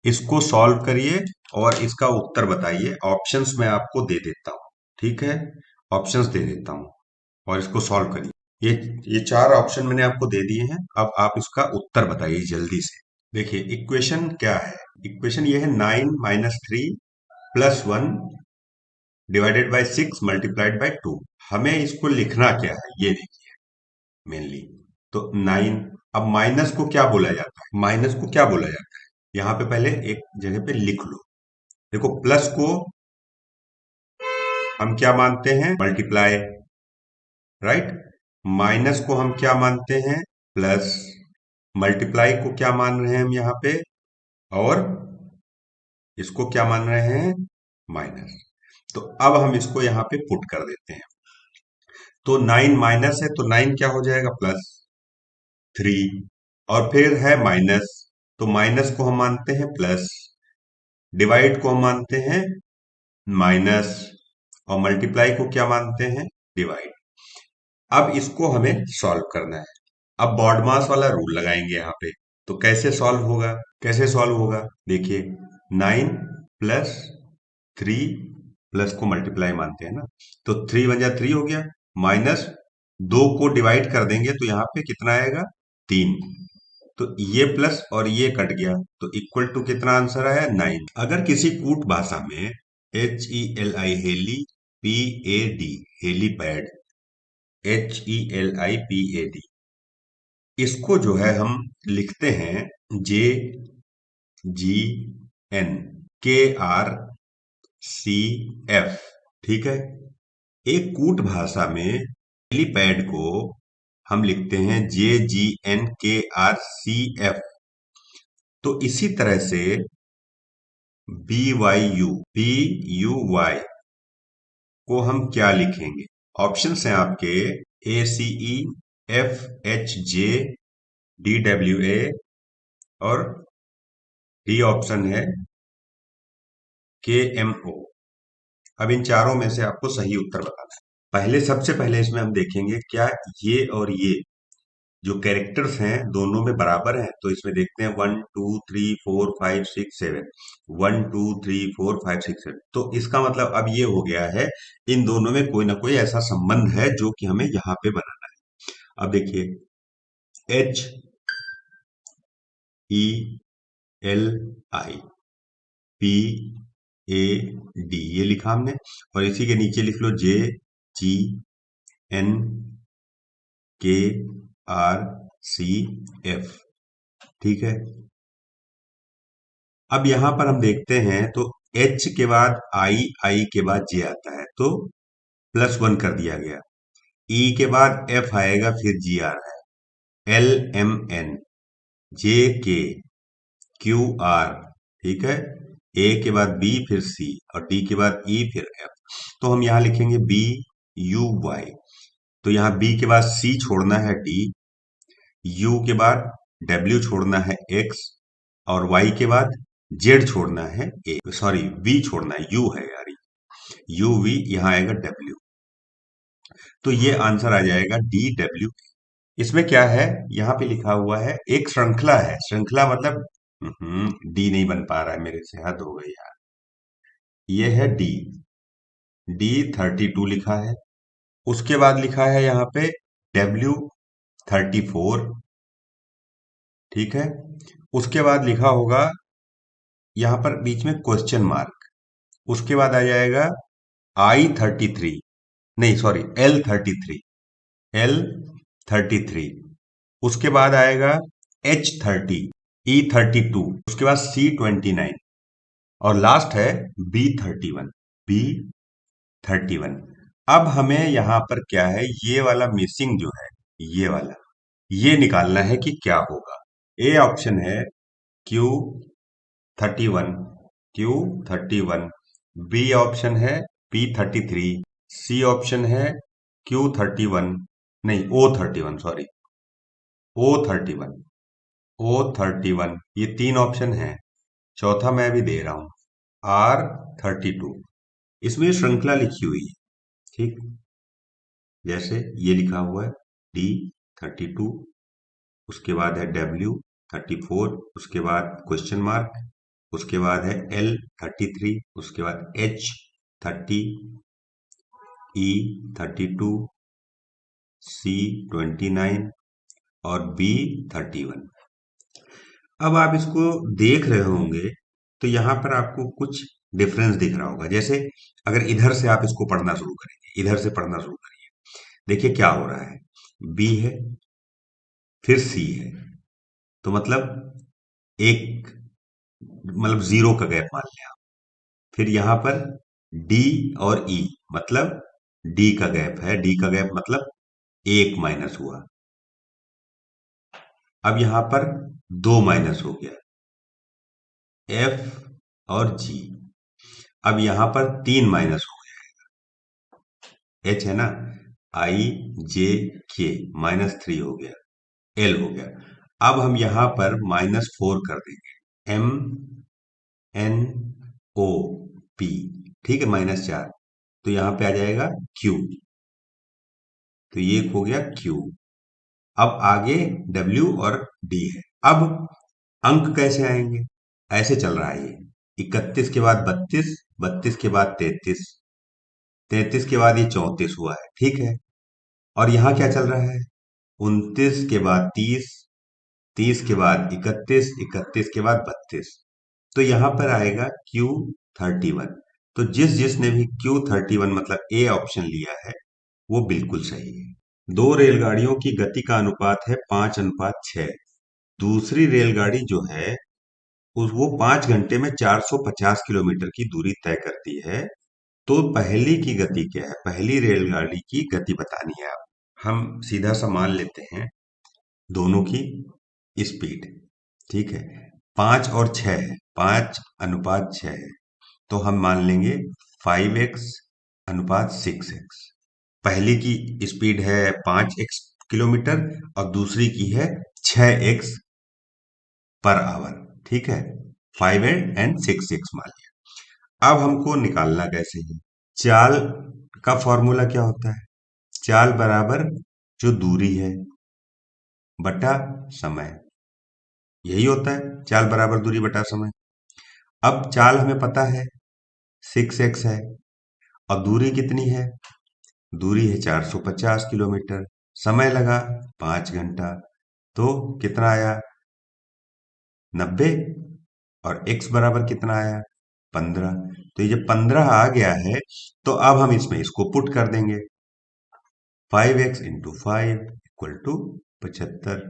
इसको सॉल्व करिए और इसका उत्तर बताइए। ऑप्शंस मैं आपको दे देता हूँ, ठीक है? ऑप्शंस दे देता हूँ और इसको सॉल्व करिए। ये चार ऑप्शन मैंने आपको दे दिए हैं, अब आप इसका उत्तर बताइए जल्दी से। देखिए इक्वेशन क्या है, इक्वेशन ये है 9 - 3 + 1 डिवाइडेड बाय 6 मल्टीप्लाइड बाय 2। हमें इसको लिखना क्या है ये देखिए मेनली। तो 9, अब माइनस को क्या बोला जाता है, माइनस को क्या बोला जाता है, यहाँ पे पहले एक जगह पे लिख लो। देखो प्लस को हम क्या मानते हैं, मल्टीप्लाई, राइट। माइनस को हम क्या मानते हैं, प्लस। मल्टीप्लाई को क्या मान रहे हैं हम यहाँ पे, और इसको क्या मान रहे हैं, माइनस। तो अब हम इसको यहाँ पे पुट कर देते हैं। तो 9 माइनस है तो 9 क्या हो जाएगा, +3। और फिर है माइनस, तो माइनस को हम मानते हैं प्लस, डिवाइड को हम मानते हैं माइनस, और मल्टीप्लाई को क्या मानते हैं, डिवाइड। अब इसको हमें सॉल्व करना है। अब बॉडमास वाला रूल लगाएंगे यहाँ पे। तो कैसे सॉल्व होगा, कैसे सॉल्व होगा, देखिए 9 + 3, प्लस को मल्टीप्लाई मानते हैं ना, तो 3 × 3 हो गया, माइनस 2 को डिवाइड कर देंगे तो यहाँ पे कितना आएगा, 3। तो ये प्लस और ये कट गया, तो इक्वल टू कितना आंसर आया, 9। अगर किसी कूट भाषा में HELI heli, PAD helipad, HELIPAD, इसको जो है हम लिखते हैं JGNKRCF, ठीक है। एक कूट भाषा में हेलीपैड को हम लिखते हैं JGNKRCF। तो इसी तरह से BYU को हम क्या लिखेंगे, ऑप्शंस हैं आपके ACE, FHJ, DWA, और डी ऑप्शन है KMO। अब इन चारों में से आपको सही उत्तर बताना है। पहले सबसे पहले इसमें हम देखेंगे क्या ये और ये जो कैरेक्टर्स हैं दोनों में बराबर हैं। तो इसमें देखते हैं 1 2 3 4 5 6 7, 1 2 3 4 5 6 7। तो इसका मतलब अब ये हो गया है, इन दोनों में कोई ना कोई ऐसा संबंध है जो कि हमें यहाँ पे बनाना है। अब देखिए HELIPAD ये लिखा हमने, और इसी के नीचे लिख लो JGNKRCF, ठीक है। अब यहां पर हम देखते हैं तो H के बाद I के बाद J आता है, तो +1 कर दिया गया। E के बाद F आएगा, फिर G आ रहा है, LMN, JK, QR, ठीक है। A के बाद B फिर C, और D के बाद E फिर F। तो हम यहां लिखेंगे BUY। तो यहाँ B के बाद C छोड़ना है D, U के बाद W छोड़ना है X, और Y के बाद Z छोड़ना है A, सॉरी V छोड़ना है, U है यार, UV, यहाँ आएगा W। तो ये आंसर आ जाएगा DW। इसमें क्या है, यहाँ पे लिखा हुआ है एक श्रृंखला है, श्रृंखला मतलब डी नहीं बन पा रहा है मेरे से, हद हो गई यार। ये है D32 लिखा है, उसके बाद लिखा है यहाँ पे W34, ठीक है। उसके बाद लिखा होगा यहाँ पर बीच में क्वेश्चन मार्क, उसके बाद आ जाएगा I33, नहीं सॉरी L33, उसके बाद आएगा H30, E32, उसके बाद C29, और लास्ट है B31। अब हमें यहाँ पर क्या है, ये वाला मिसिंग जो है, ये वाला, ये निकालना है कि क्या होगा। ए ऑप्शन है Q31, Q31, बी ऑप्शन है P33, सी ऑप्शन है Q31, नहीं O31, सॉरी O31, O31, ये तीन ऑप्शन है। चौथा मैं भी दे रहा हूं R32। इसमें श्रृंखला लिखी हुई है, ठीक। जैसे ये लिखा हुआ है D32, उसके बाद है W34, उसके बाद क्वेश्चन मार्क, उसके बाद है L 33, उसके बाद H 30, E 32, C 29 और B 31। अब आप इसको देख रहे होंगे तो यहाँ पर आपको कुछ डिफरेंस दिख रहा होगा। जैसे अगर इधर से आप इसको पढ़ना शुरू करेंगे, इधर से पढ़ना शुरू करिए, देखिए क्या हो रहा है। बी है, फिर सी है, तो मतलब एक, मतलब जीरो का गैप मान लें आप। फिर यहाँ पर डी और ई, मतलब डी का गैप है, डी का गैप मतलब एक माइनस हुआ। अब यहाँ पर दो माइनस हो गया, एफ और जी। अब यहाँ पर तीन माइनस हो गया, एच है ना, आई जे के -3 हो गया, एल हो गया। अब हम यहाँ पर -4 कर देंगे, एम एन ओ पी, ठीक है, -4। तो यहाँ पे आ जाएगा क्यू, तो ये हो गया क्यू। अब आगे डब्ल्यू और डी है। अब अंक कैसे आएंगे, ऐसे चल रहा है ये, 31 के बाद 32, 32 के बाद 33, 33 के बाद ये 34 हुआ है, ठीक है। और यहाँ क्या चल रहा है, 29 के बाद 30, 30 के बाद 31, 31 के बाद 32। तो यहाँ पर आएगा Q31। तो जिसने भी Q31 मतलब ए ऑप्शन लिया है वो बिल्कुल सही है। दो रेलगाड़ियों की गति का अनुपात है 5:6। दूसरी रेलगाड़ी जो है वो 5 घंटे में 450 किलोमीटर की दूरी तय करती है। तो पहली की गति क्या है, पहली रेलगाड़ी की गति बतानी है आप। हम सीधा सा मान लेते हैं दोनों की स्पीड, ठीक है। 5 और 6 है, 5:6 है, तो हम मान लेंगे 5x/6x। पहली की स्पीड है 5x किलोमीटर और दूसरी की है 6x/आवर, ठीक है। 5 and 6 मान लिया। अब हमको निकालना कैसे है, चाल का फॉर्मूला क्या होता है, चाल बराबर जो दूरी है बटा समय, यही होता है, चाल बराबर दूरी बटा समय। अब चाल हमें पता है 6x है, और दूरी कितनी है, दूरी है 450 किलोमीटर, समय लगा 5 घंटा, तो कितना आया 90, और x बराबर कितना आया 15। तो ये जब 15 आ गया है तो अब हम इसमें इसको पुट कर देंगे, 5x × 5 = 75।